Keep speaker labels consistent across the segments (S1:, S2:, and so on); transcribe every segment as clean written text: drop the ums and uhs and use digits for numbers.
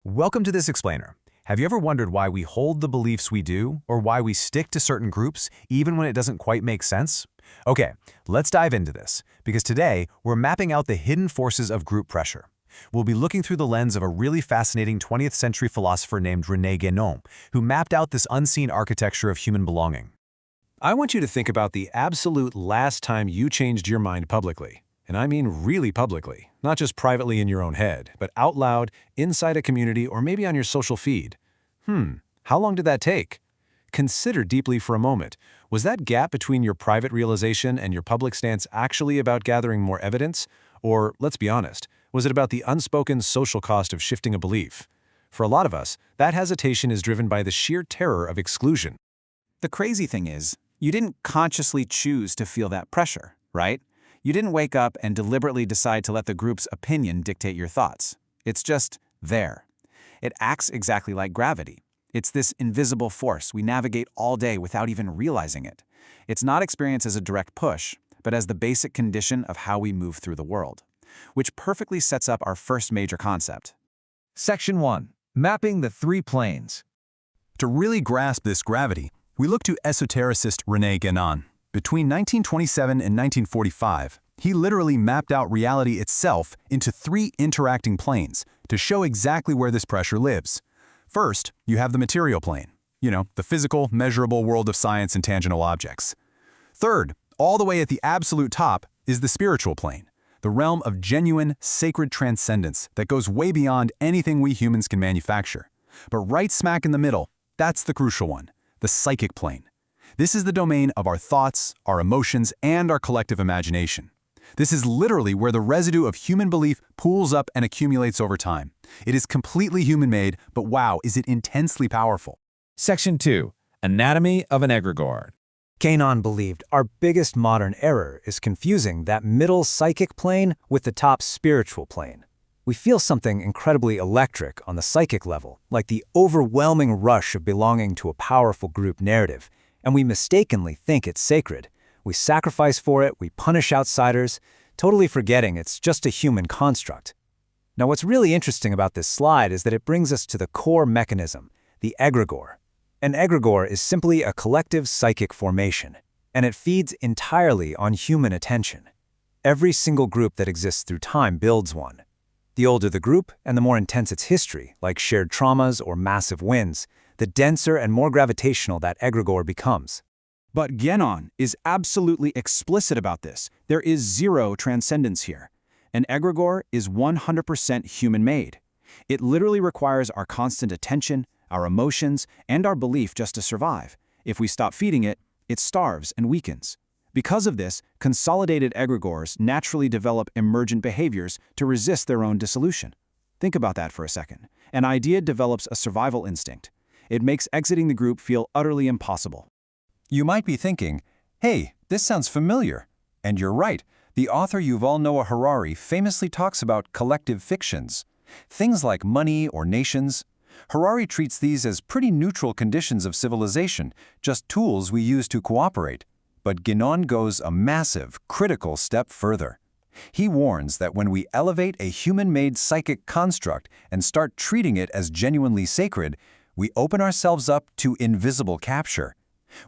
S1: Welcome to this explainer. Have you ever wondered why we hold the beliefs we do, or why we stick to certain groups even when it doesn't quite make sense? Okay, let's dive into this, because today we're mapping out the hidden forces of group pressure. We'll be looking through the lens of a really fascinating 20th century philosopher named René Guénon, who mapped out this unseen architecture of human belonging.
S2: I want you to think about the absolute last time you changed your mind publicly. And I mean really publicly, not just privately in your own head, but out loud, inside a community, or maybe on your social feed. How long did that take? Consider deeply for a moment. Was that gap between your private realization and your public stance actually about gathering more evidence? Or, let's be honest, was it about the unspoken social cost of shifting a belief? For a lot of us, that hesitation is driven by the sheer terror of exclusion.
S3: The crazy thing is, you didn't consciously choose to feel that pressure, right? You didn't wake up and deliberately decide to let the group's opinion dictate your thoughts. It's just there. It acts exactly like gravity. It's this invisible force we navigate all day without even realizing it. It's not experienced as a direct push, but as the basic condition of how we move through the world, which perfectly sets up our first major concept.
S4: Section 1. Mapping the three planes.
S5: To really grasp this gravity, we look to esotericist René Guénon. Between 1927 and 1945, he literally mapped out reality itself into three interacting planes to show exactly where this pressure lives. First, you have the material plane, the physical, measurable world of science and tangible objects. Third, all the way at the absolute top, is the spiritual plane, the realm of genuine, sacred transcendence that goes way beyond anything we humans can manufacture. But right smack in the middle, that's the crucial one, the psychic plane. This is the domain of our thoughts, our emotions, and our collective imagination. This is literally where the residue of human belief pools up and accumulates over time. It is completely human-made, but wow, is it intensely powerful.
S4: Section 2. Anatomy of an egregore.
S6: Guénon believed our biggest modern error is confusing that middle psychic plane with the top spiritual plane. We feel something incredibly electric on the psychic level, like the overwhelming rush of belonging to a powerful group narrative, and we mistakenly think it's sacred. We sacrifice for it, we punish outsiders, totally forgetting it's just a human construct. Now, what's really interesting about this slide is that it brings us to the core mechanism, the egregore. An egregore is simply a collective psychic formation, and it feeds entirely on human attention. Every single group that exists through time builds one. The older the group and the more intense its history, like shared traumas or massive wins, the denser and more gravitational that egregore becomes.
S3: But Guénon is absolutely explicit about this. There is zero transcendence here. An egregore is 100% human-made. It literally requires our constant attention, our emotions, and our belief just to survive. If we stop feeding it, it starves and weakens. Because of this, consolidated egregores naturally develop emergent behaviors to resist their own dissolution. Think about that for a second. An idea develops a survival instinct. It makes exiting the group feel utterly impossible.
S5: You might be thinking, hey, this sounds familiar. And you're right. The author Yuval Noah Harari famously talks about collective fictions. Things like money or nations. Harari treats these as pretty neutral conditions of civilization, just tools we use to cooperate. But Guénon goes a massive, critical step further. He warns that when we elevate a human-made psychic construct and start treating it as genuinely sacred, we open ourselves up to invisible capture.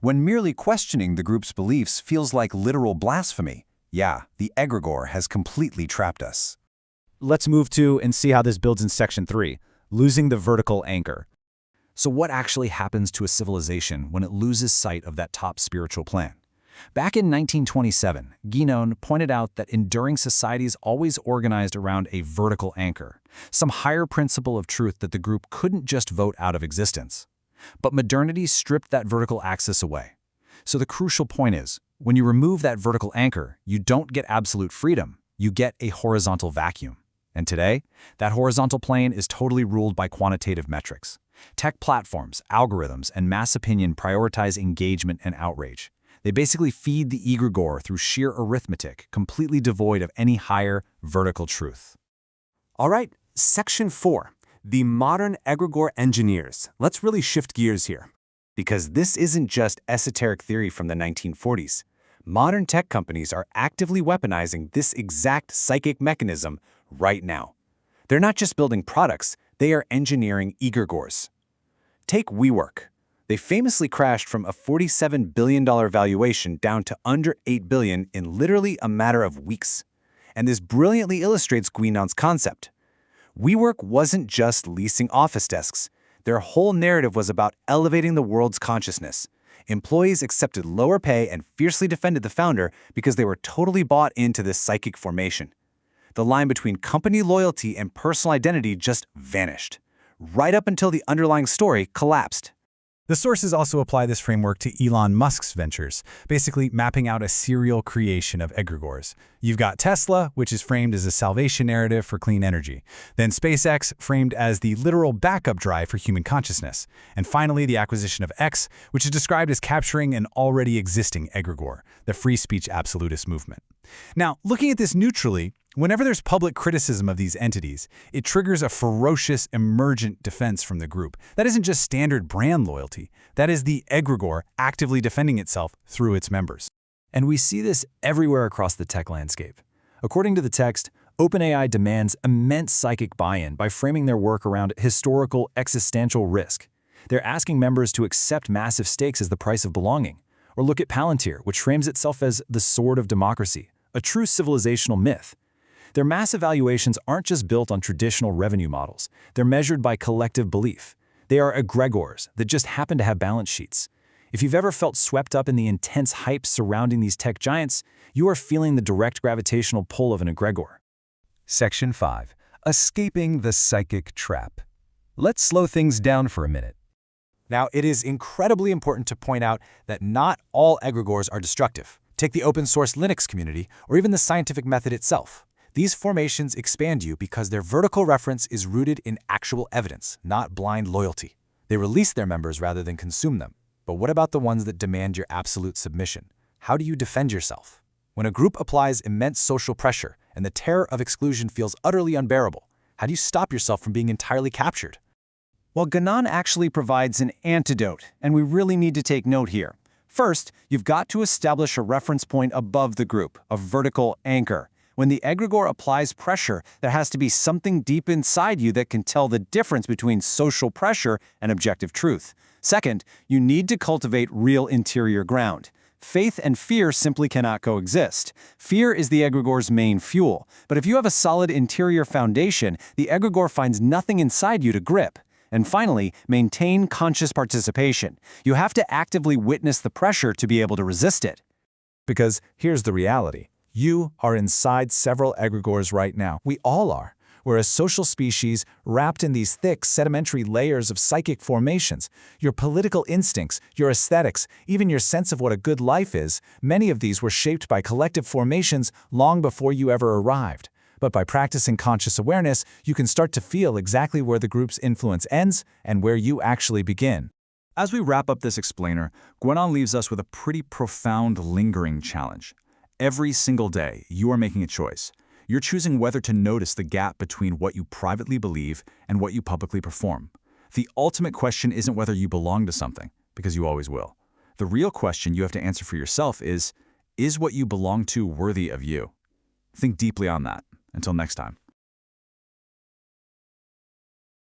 S5: When merely questioning the group's beliefs feels like literal blasphemy, the egregore has completely trapped us.
S6: Let's move to and see how this builds in Section 3, losing the vertical anchor.
S3: So what actually happens to a civilization when it loses sight of that top spiritual plan? Back in 1927, Guénon pointed out that enduring societies always organized around a vertical anchor, some higher principle of truth that the group couldn't just vote out of existence. But modernity stripped that vertical axis away. So the crucial point is, when you remove that vertical anchor, you don't get absolute freedom, you get a horizontal vacuum. And today, that horizontal plane is totally ruled by quantitative metrics. Tech platforms, algorithms, and mass opinion prioritize engagement and outrage. They basically feed the egregore through sheer arithmetic, completely devoid of any higher vertical truth.
S2: All right, Section 4. The modern egregore engineers. Let's really shift gears here. Because this isn't just esoteric theory from the 1940s. Modern tech companies are actively weaponizing this exact psychic mechanism right now. They're not just building products,
S3: They are engineering Egregores. Take WeWork. They famously crashed from a $47 billion valuation down to under $8 billion in literally a matter of weeks. And this brilliantly illustrates Guénon's concept. WeWork wasn't just leasing office desks. Their whole narrative was about elevating the world's consciousness. Employees accepted lower pay and fiercely defended the founder because they were totally bought into this psychic formation. The line between company loyalty and personal identity just vanished, right up until the underlying story collapsed.
S5: The sources also apply this framework to Elon Musk's ventures, basically mapping out a serial creation of egregores. You've got Tesla, which is framed as a salvation narrative for clean energy. Then SpaceX, framed as the literal backup drive for human consciousness. And finally, the acquisition of X, which is described as capturing an already existing egregore, the free speech absolutist movement. Now, looking at this neutrally, whenever there's public criticism of these entities, it triggers a ferocious, emergent defense from the group. That isn't just standard brand loyalty. That is the egregore actively defending itself through its members.
S3: And we see this everywhere across the tech landscape. According to the text, OpenAI demands immense psychic buy-in by framing their work around historical existential risk. They're asking members to accept massive stakes as the price of belonging. Or look at Palantir, which frames itself as the sword of democracy, a true civilizational myth. Their massive valuations aren't just built on traditional revenue models. They're measured by collective belief. They are egregores that just happen to have balance sheets. If you've ever felt swept up in the intense hype surrounding these tech giants, you are feeling the direct gravitational pull of an egregore.
S5: Section 5. Escaping the psychic trap. Let's slow things down for a minute.
S1: Now, it is incredibly important to point out that not all egregores are destructive. Take the open-source Linux community, or even the scientific method itself. These formations expand you because their vertical reference is rooted in actual evidence, not blind loyalty. They release their members rather than consume them. But what about the ones that demand your absolute submission? How do you defend yourself? When a group applies immense social pressure and the terror of exclusion feels utterly unbearable, how do you stop yourself from being entirely captured?
S6: Well, Guénon actually provides an antidote, and we really need to take note here. First, you've got to establish a reference point above the group, a vertical anchor. When the egregore applies pressure, there has to be something deep inside you that can tell the difference between social pressure and objective truth. Second, you need to cultivate real interior ground. Faith and fear simply cannot coexist. Fear is the egregore's main fuel, but if you have a solid interior foundation, the egregore finds nothing inside you to grip. And finally, maintain conscious participation. You have to actively witness the pressure to be able to resist it.
S4: Because here's the reality. You are inside several egregores right now. We all are. We're a social species wrapped in these thick, sedimentary layers of psychic formations. Your political instincts, your aesthetics, even your sense of what a good life is, many of these were shaped by collective formations long before you ever arrived. But by practicing conscious awareness, you can start to feel exactly where the group's influence ends and where you actually begin.
S3: As we wrap up this explainer, Guénon leaves us with a pretty profound, lingering challenge. Every single day, you are making a choice. You're choosing whether to notice the gap between what you privately believe and what you publicly perform. The ultimate question isn't whether you belong to something, because you always will. The real question you have to answer for yourself is what you belong to worthy of you? Think deeply on that. Until next time.